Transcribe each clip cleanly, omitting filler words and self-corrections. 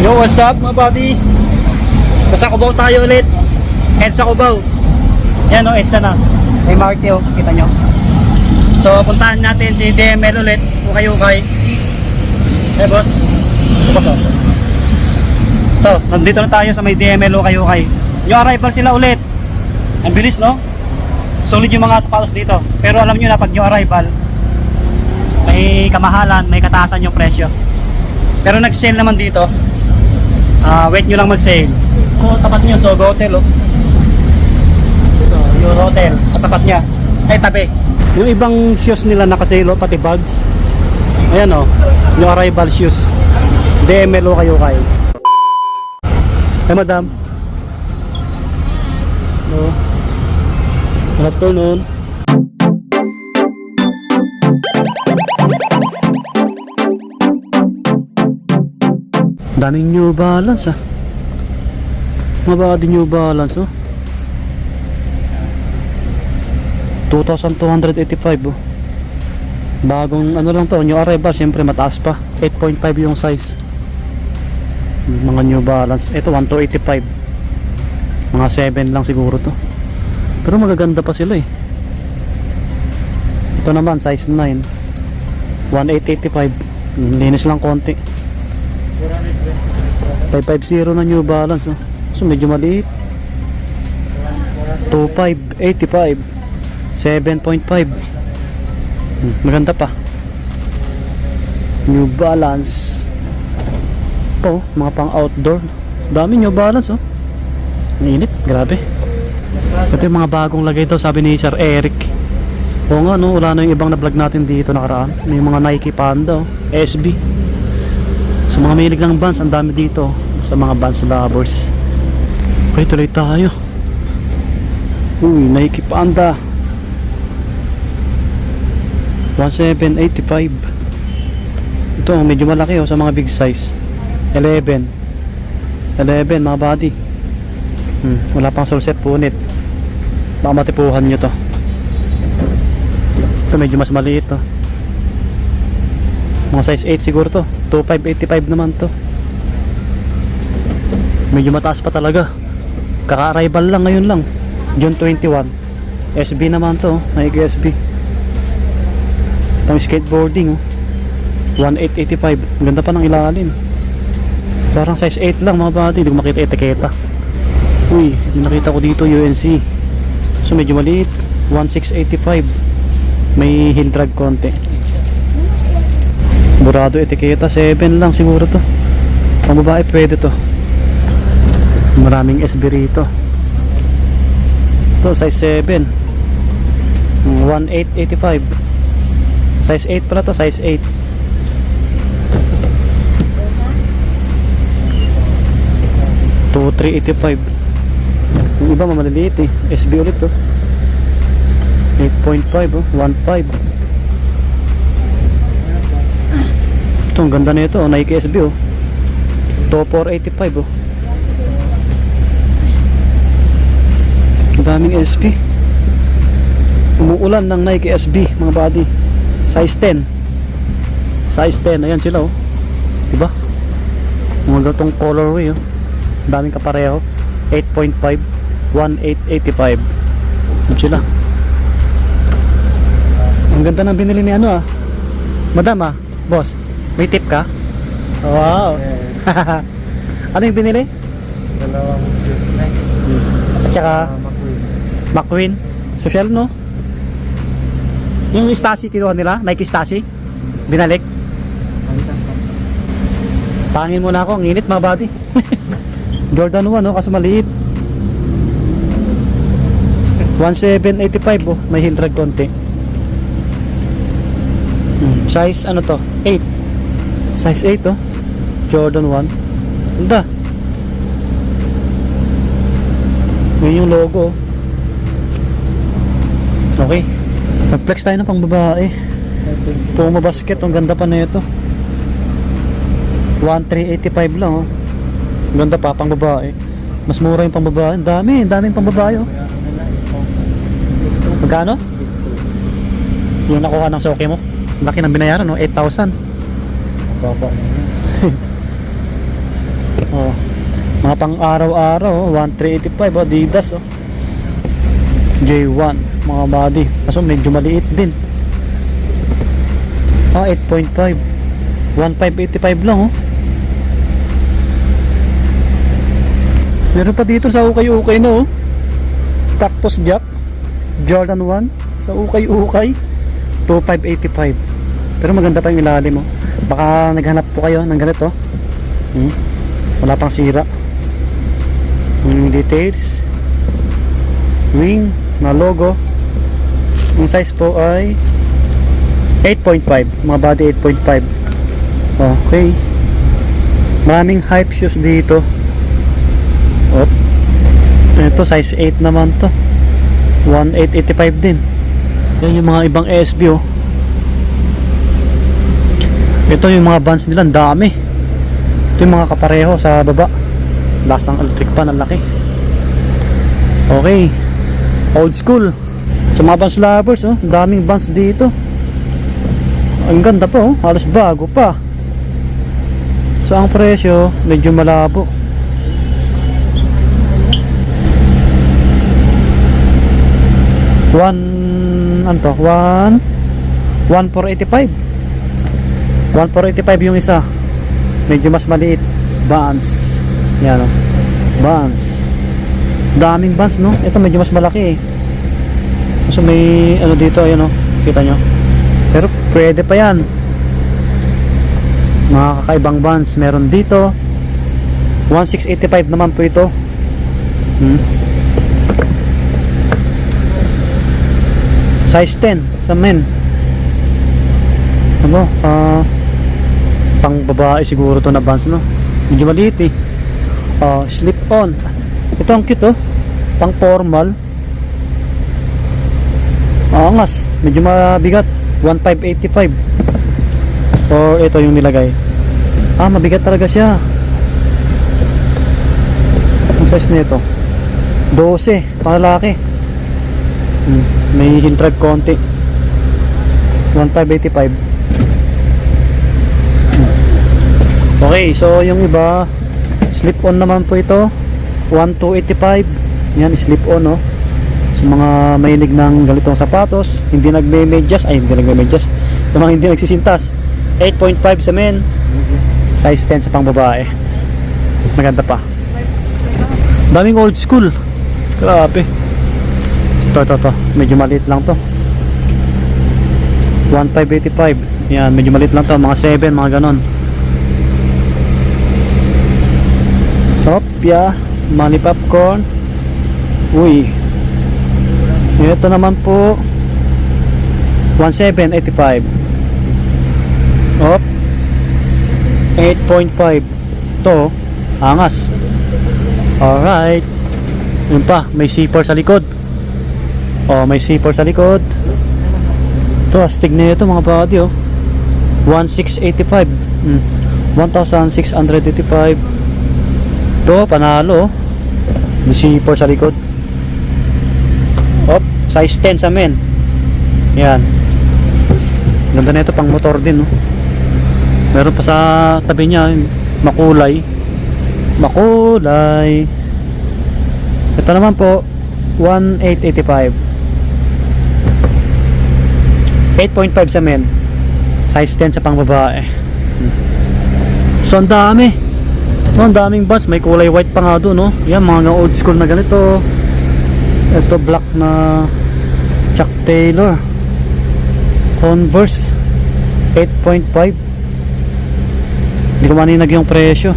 Yo, what's up mga buddy? Nasa Cubao tayo ulit. EDSA Cubao. Yan o, EDSA na. May Marty o, kita nyo. So, puntahan natin si DML ulit. Ukay-ukay. Eh boss. Boss o. So, nandito na tayo sa may DML Ukay-ukay. Yung arrival sila ulit. Ang bilis no? Solid yung mga sapatos dito. Pero alam nyo na pag yung arrival, may kamahalan, may kataasan yung presyo. Pero nag-sale naman dito. Wait nyo lang mag-sale. Tapat nyo, Sogo Hotel oh. Ito, yung hotel, tapat niya. Ay, tabi. Yung ibang shoes nila naka-sale oh, pati bags. Ayan oh, yung arrival shoes. DML Ukay-ukay. Hey madam. Hello. Good afternoon. Daming New Balance ah. Mababa din New Balance oh. 2,285 oh. Bagong ano lang to, new arrival, siyempre mataas pa. 8.5 yung size. Mga New Balance. Ito 1,285. Mga 7 lang siguro to. Pero magaganda pa sila eh. Ito naman size 9. 1,885. Linis lang konti. 550 na New Balance oh. So medyo maliit. 2,585. 7.5. Maganda pa. New Balance. Ito mga pang outdoor. Dami New Balance oh. Ang init, grabe. Ito yung mga bagong lagay daw, sabi ni Sir Eric. Oo nga no, wala na yung ibang na vlog natin dito nakaraan. May mga Nike Panda oh, SB. Sa mga mahilig ng Vans, ang dami dito. Sa mga Vans lovers. Okay, tuloy tayo. Uy, Nike Panda 1,785. Ito, medyo malaki oh, sa mga big size. 11 mga body. Wala pang solset punit. Baka matipuhan nyo to. Ito medyo mas maliit to. Mga size 8 siguro to. 2,585 naman to. Medyo mataas pa talaga. Kaka-arrival lang ngayon lang. June 21. SB naman to, Nike SB. Pang skateboarding oh. 1,885. Ganda pa ng ilalim. Parang size 8 lang mga buddy. Hindi ko makita etiketa. Uy, yung nakita ko dito UNC. So medyo maliit. 1,685. May heel drag konti. Burado etiketa. 7 lang siguro to. Pang babae pwede to. Maraming SB rito. Ito size 7. 1,885. Size 8 pala to, size 8. To 385. Yung iba mamaliliit eh. SB ulit to. 8.5 oh, 1.5. Ito ang ganda na ito oh, Nike SB oh. To 485 oh. Ang daming SB. Umuulan ng Nike SB mga buddy. Size 10. Size 10. Ayan sila oh. Diba? Mga gatong colorway oh. Daming kapareho. 8.5. 1,885. Ayan sila. Ang ganda ng binili ni ano ah. Madam ah. Boss. May tip ka? Wow. Ano yung binili? Dalawang shoes Nike. At saka McQueen. Social no? Yung Stasi kinuha nila, Nike Stasi. Binalik. Pangin muna ako, ang init mga buddy. Jordan 1 no, kaso maliit. 1,785 oh, may heel drag konti. Size ano to? 8. Size 8 oh. Jordan 1. Ganda. Yun yung logo. Okay. Nag-flex tayo na pang babae. Puma basket, ang ganda pa na ito. 1,385 lang oh. Ganda pa pang babae. Mas mura yung pang babae. Daming pang babae oh. Magkano? Yung nakuha ng soke mo. Laki ng binayaran no, 8,000. Baba. Mga pang araw-araw, 1385 Adidas oh. J1 mga body. Kaso medyo maliit din. 8.5 1585 lang oh. Meron pa dito sa ukay-ukay na oh. Cactus Jack Jordan 1 sa ukay-ukay 2585. Pero maganda pa yung ilalim oh. Baka naghanap po kayo ng ganito. Wala pang sira. Details. Wing na logo. Yung size po ay 8.5. Mga body 8.5. Okay. Maraming hype shoes dito. Ito size 8 naman to. 1885 din. Yan yung mga ibang ASB oh. Ito yung mga bands nila, ang dami. Ito yung mga kapareho sa baba. Last ng electric pan, ang laki. Okay. Old school. Sa mga bands lovers oh, ang daming bands dito. Ang ganda pa oh, halos bago pa. So ang presyo, medyo malabo. Ano to? 1485 yung isa. Medyo mas maliit. Vans. Yan o. Vans. Daming Vans no. Ito medyo mas malaki eh. So may ano dito, ayan o. Kita nyo. Pero pwede pa yan. Mga kakaibang Vans meron dito. 1685 naman po ito. Size 10 sa men. Ano? Pang babae siguro to na Vans no. Medyo maliit eh. Slip on. Ito ang cute oh. Pang formal. Angas. Medyo mabigat. 1585. Or ito yung nilagay. Mabigat talaga siya. Ang size nito 12 pang lalaki. May hintrag konti. 1585. Okay, so yung iba slip on naman po ito 1285. Yan, slip on no. Sa mga mahilig ng ganitong sapatos, hindi nagme-medyas, hindi nagme-medyas. Sa mga hindi nagsisintas, 8.5 sa men, size 10 sa pang babae. Maganda pa. Daming old school. Grabe. Ito. Medyo maliit lang to. 1585. Yan, medyo maliit lang to. Mga 7, mga ganon. Topia. Money popcorn. Uy. Ito naman po 1785. 8.5. Ito, angas. Alright. Yun pa, may zipper sa likod. May zipper sa likod. Ito, astig na ito mga body 1685. 1685. Ito, panalo. May zipper sa likod. Size 10 sa men. Yan. Ganda na ito, pang motor din Meron pa sa tabi niya makulay. Ito naman po 1885. 8.5 sa men, size 10 sa pang babae. So ang dami. Ang daming bus, may kulay white pa nga doon Yan, mga old school na ganito. Ito black na Chuck Taylor Converse 8.5. Hindi ko maninag yung presyo.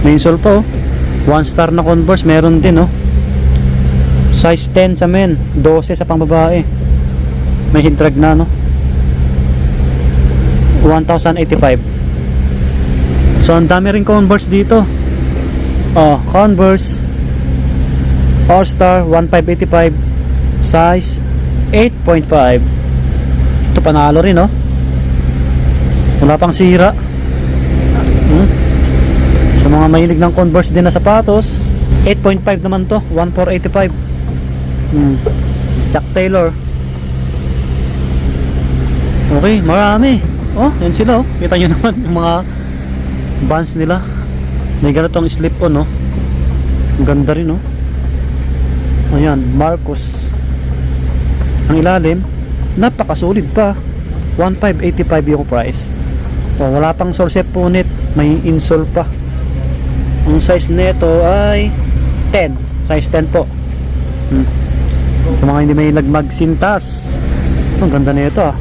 May insole pa 1 star na Converse meron din size 10 sa men, 12 sa pang babae. May hintrag na 1085. So ang dami rin Converse dito. Converse All Star 1585, size 8.5. Ito panalo rin wala pang sira. Sa mga mahilig ng Converse din na sapatos, 8.5 naman to, 1485. Chuck Taylor. Okay, marami. Yan sila Kita nyo naman yung mga Vans nila. May ganitong slip on Ang ganda rin, oh. Ayan, Marcos. Ang ilalim, napakasulit pa. 1,585 yung price. O, wala pang sorse punit, may insole pa. Ang size nito ay 10. Size 10 po. Sa mga hindi may lagmag sintas. Ito, ang ganda nito, ah.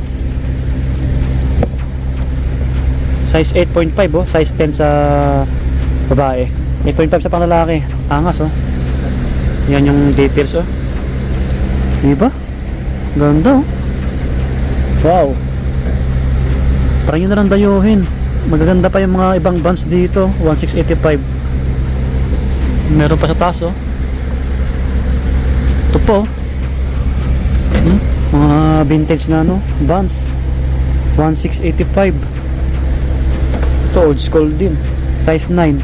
Size 8.5, oh. Size 10 sa babae. 8.5 sa panlalaki. Angas, oh. Yan yung details, oh. Diba? Ganda, oh. Wow. Try nyo na lang dayuhin. Magaganda pa yung mga ibang bands dito. 1,685. Meron pa sa taas, oh. Ito po, mga vintage na, no, bands. 1,685. Ito old school din. Size 9.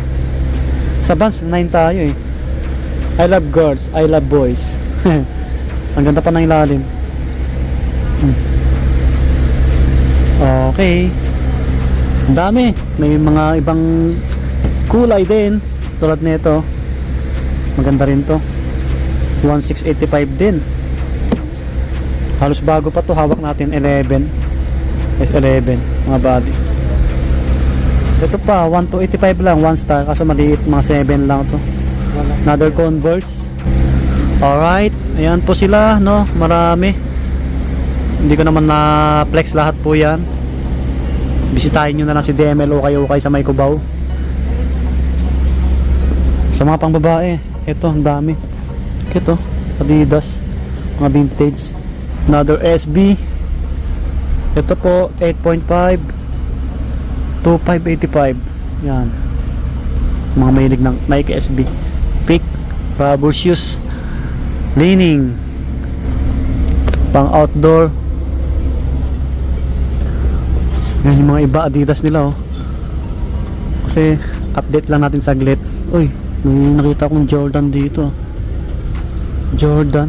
Sa bands 9 tayo, eh. I love girls, I love boys. Ang ganda pa ng ilalim. Okay. Ang dami. May mga ibang kulay din. Tulad nito. Maganda rin to. 1,685 din. Halos bago pa to. Hawak natin 11. S11. Mga body. Ito pa. 1,285 lang. 1 star. Kaso maliit. Mga 7 lang to. Another Converse. Alright. Ayan po sila, no. Marami. Hindi ko naman na flex lahat po yan. Bisitahin nyo na lang si DML okay sa May Cubao. Sa mga pang babae, ito ang dami. Ito, Adidas, mga vintage. Another SB. Ito po 8.5, 2,585. Yan. Mga mahilig ng Nike SB. Peak, rubber shoes, leaning, pang outdoor. Yan yung mga iba Adidas nila, oh. Kasi update lang natin saglit. Uy, may nakita akong Jordan dito. Jordan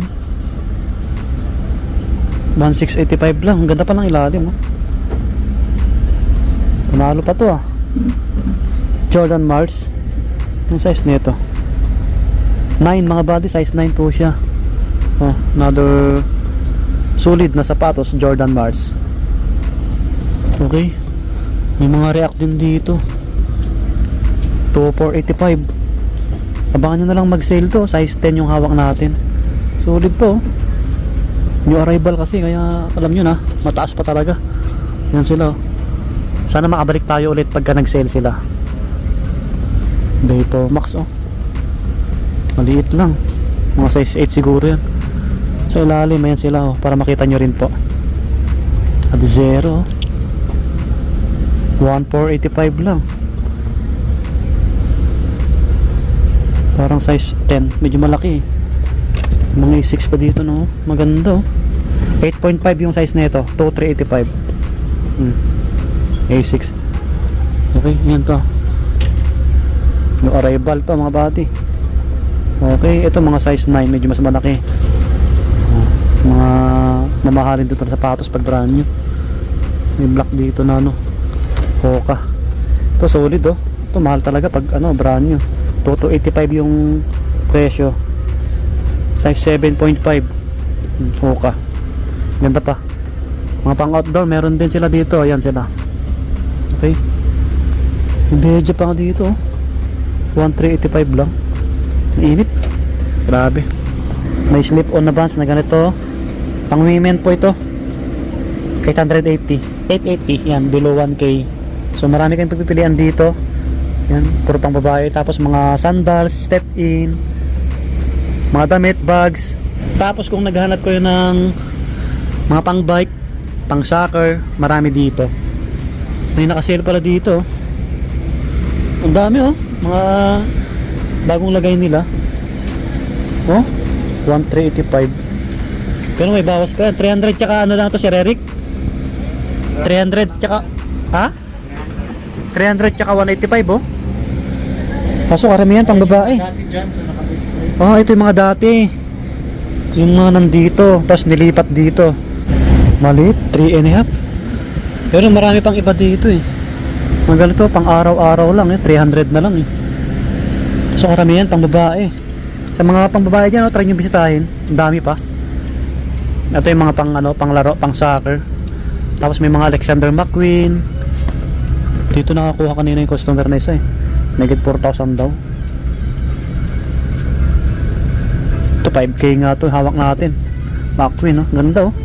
1,685 lang. Ang ganda pa ng ilalim, oh. Panalo pa to, ah. Jordan Mars. Yung size nito 9 mga body. Size 9 po siya. Oh, another solid na sapatos Jordan Mars. Okay. May mga React din dito. 2,485. Abangan nyo na lang mag-sale to. Size 10 yung hawak natin. Solid po. New arrival kasi. Kaya alam nyo na, mataas pa talaga. Yan sila, oh. Sana makabalik tayo ulit pagka nag-sale sila. Dito Max, oh. Maliit lang. Mga size 8 siguro yan. Sa ilalim, ayan sila, oh. Para makita nyo rin po. At zero, 1,485 lang. Parang size 10. Medyo malaki, eh. Mga A6 pa dito, no. Maganda, oh. 8.5 yung size nito. 2,385. A6. Okay, yan to. Yung arrival to, mga bati. Okay, ito mga size 9. Medyo mas malaki. Mga mamahalin dito na sapatos pag brand new. May black dito na, no. Hoka. Ito solid, oh. Ito mahal talaga pag ano, brand new. 2,285 yung presyo. Size 7.5. Hoka. Ganda pa. Mga pang outdoor meron din sila dito. Ayan sila. Okay. May medyo pa nga dito, oh. 1,385 lang. Mainit. Grabe. May slip on na bands na ganito. Pang women po ito. 880. 880. Yan, below 1K. So marami kayong pagpipilian dito. Yan, puro pang babae. Tapos mga sandals, step in, mga damit, bags. Tapos kung naghahanap ko yun ng mga pang bike, pang soccer, marami dito. May nakasale pala dito. Ang dami, oh. Mga bagong lagay nila. Oh, 1,385. Pero may bawas pa yan. 300 tsaka ano lang to, Sir Eric? 300 tsaka, ha? 300 tsaka 185, oh. Kaso karamihan pang babae. Oh, ito yung mga dati. Yung mga nandito, tapos nilipat dito. Maliit, 3.5. Pero marami pang iba dito, eh. Mga ganito, pang araw-araw lang, eh. 300 na lang, eh. So karamihan pang babae. Sa mga pangbabae dyan, try nyo bisitahin. Ang dami pa. Ito yung mga pang laro, pang soccer. Tapos may mga Alexander McQueen. Dito nakakuha kanina yung customer na isa eh. Negit 4,000 daw. Ito 5K nga to, hawak natin. McQueen, no? Ganda oh.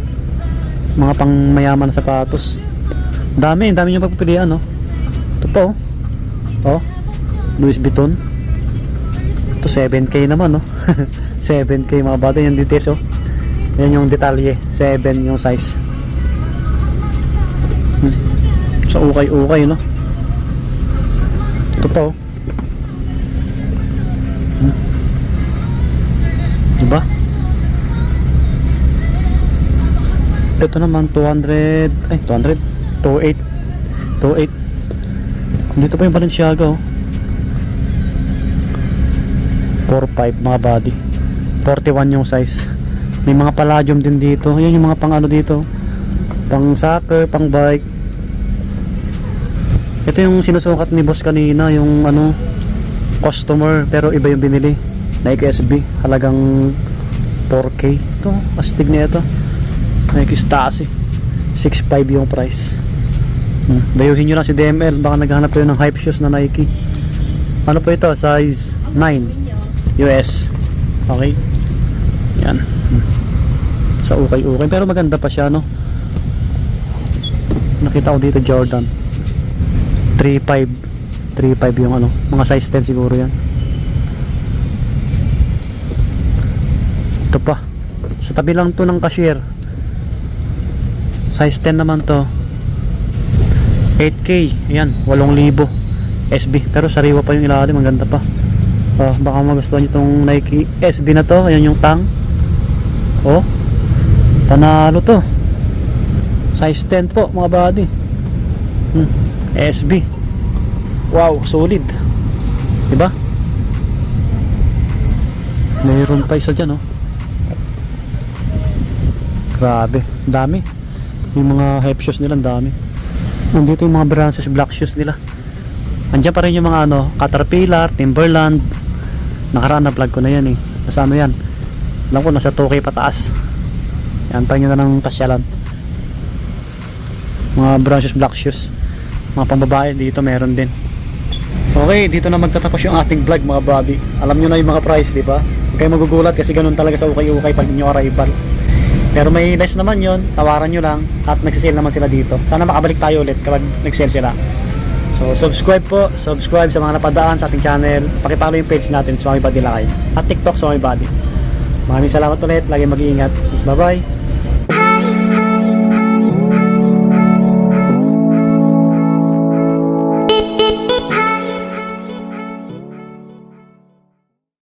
Mga pang mayaman na sapatos. Dami nyo pagpipilian, no? Ito pa oh. Oh, Louis Vuitton. Ito 7K naman, no? 7K mga bata, yung details oh. Yan yung detalye, 7 yung size. So ukay-ukay, no? Ito pa oh. Diba? Ito naman 200, ay 200, 28. Dito pa yung Balenciaga oh. 45 mga body. 41 yung size. May mga palladium din dito. Ayan yung mga pang ano dito. Pang soccer, pang bike. Ito yung sinusukat ni boss kanina, yung ano, customer, pero iba yung binili. Nike SB, halagang 4K. Ito, astig na ito. Nike Stasi. 6.5 yung price. Dayuhin nyo lang si DML, baka naghahanap kayo ng hype shoes na Nike. Ano po ito? Size 9 US. Okay. Yan. Sa ukay-ukay, pero maganda pa siya, no? Nakita ko dito Jordan 3.5 yung ano, mga size 10 siguro yan. Ito pa, sa tabi lang to ng cashier, size 10 naman to, 8K, ayan, 8,000 SB, pero sariwa pa yung ilalim, ang ganda pa. Baka magustuhan nyo itong Nike SB na to. Ayan yung tang, oh, panalo to, size 10 po mga body. SB, wow, solid, diba? Mayroon pa isa dyan oh. Grabe, dami. Yung mga hype shoes nila, dami. Nandito yung mga brand shoes, black shoes nila. Andiyan pa rin yung mga ano, Caterpillar, Timberland. Nakaraan na vlog ko na yan eh. Nasa ano yan, alam ko nasa 2K pataas. Yan, tayo nyo na ng tasyalan. Mga brand shoes, black shoes. Mga pambabae dito meron din. So okay, dito na magtatapos yung ating vlog mga bobby. Alam nyo na yung mga price, di ba? Huwag kayo magugulat kasi ganun talaga sa ukay-ukay pag inyo arrival. Pero may less naman yon, tawaran nyo lang. At nagsisale naman sila dito. Sana makabalik tayo ulit kapag nagsale sila. So subscribe po, subscribe sa mga napadaan sa ating channel. Pakipalo yung page natin, Swami Body Lakay. At TikTok, Swami Body. Maraming salamat ulit, lagi mag-iingat. Bye bye.